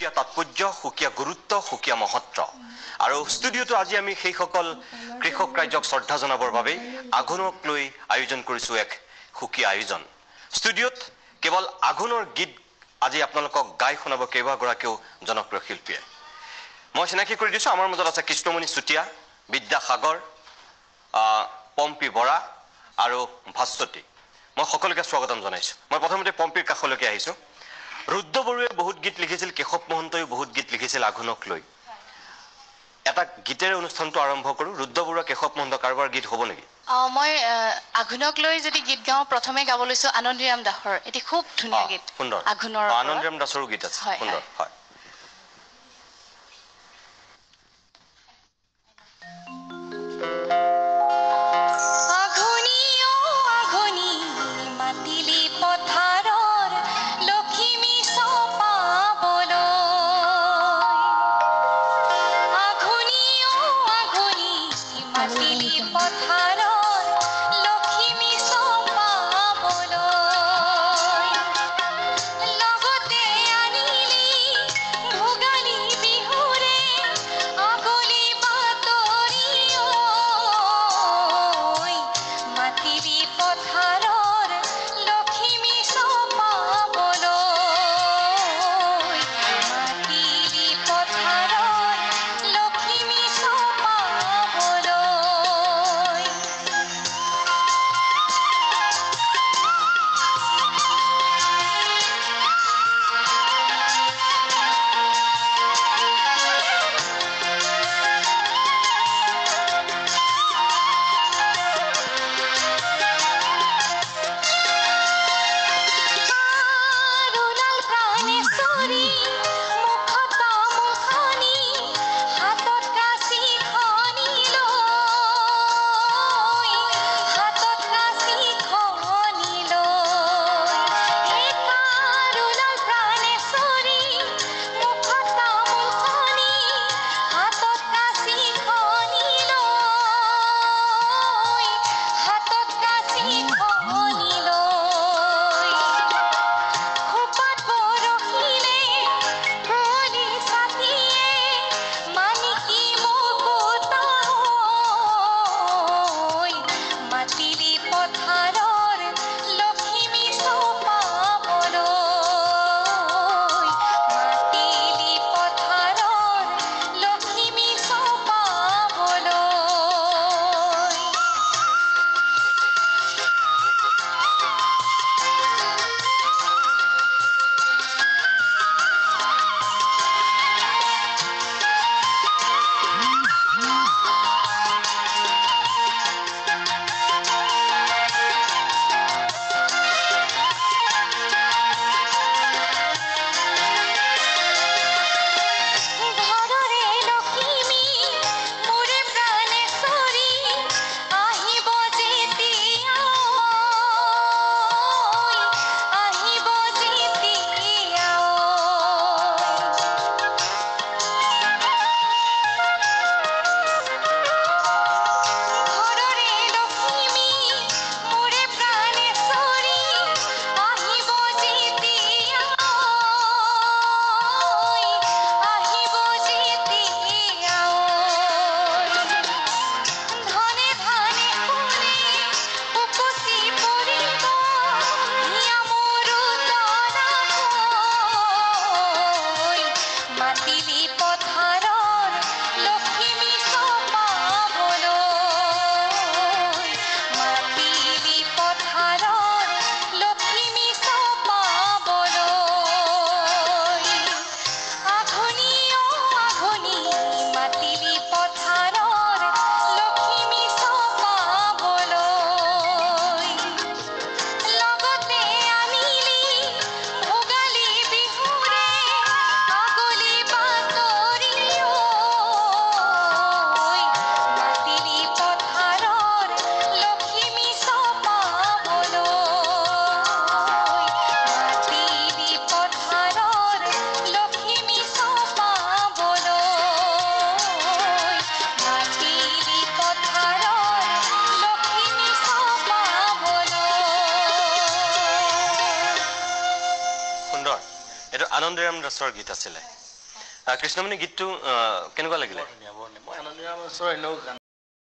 সুকীয়া তাৎপৰ্য সুকীয়া গুৰুত্ব সুকীয়া মহত্ব আৰু ষ্টুডিঅ'টো আজি আমি সেইসকল কৃষক ৰাইজক শ্ৰদ্ধা জনাবৰ বাবে আঘোণক লৈ আয়োজন কৰিছোঁ এক সুকীয়া আয়োজন ষ্টুডিঅ'ত কেৱল আঘোণৰ গীত আজি আপোনালোকক গাই শুনাব কেইবাগৰাকীও জনপ্ৰিয় শিল্পীয়ে মই চিনাকি কৰি দিছোঁ আমাৰ মাজত আছে কৃষ্ণমণি চুতীয়া বিদ্যাসাগৰ পম্পী বৰা আৰু ভাস্বতী মই সকলোকে স্বাগতম জনাইছোঁ মই প্ৰথমতে পম্পীৰ কাষলৈকে আহিছোঁ ৰুদ্ৰ বড়ুৱে বহুত গীত লিখিছিল কেশৱ মহন্তইও বহুত গীত লিখিছিল আঘোণক লৈ এটা গীতেৰে অনুষ্ঠানটো আৰম্ভ কৰোঁ ৰুদ্ৰ বড়ুৱা কেশৱ মহন্ত কাৰোবাৰ গীত হ'ব নেকি মই আঘোণক লৈ যদি গীত গাওঁ প্ৰথমে গাব লৈছোঁ আনন্দৰাম দাসৰ এটি খুব ধুনীয়া গীত সুন্দৰ আঘোণৰ আনন্দৰাম দাসৰো গীত আছে সুন্দৰ হয় আনন্দৰাম দাসৰ গীত আছিলে কৃষ্ণমণি গীতটো কেনেকুৱা লাগিলে মই আনন্দৰাম ওচৰৰ এনেও গান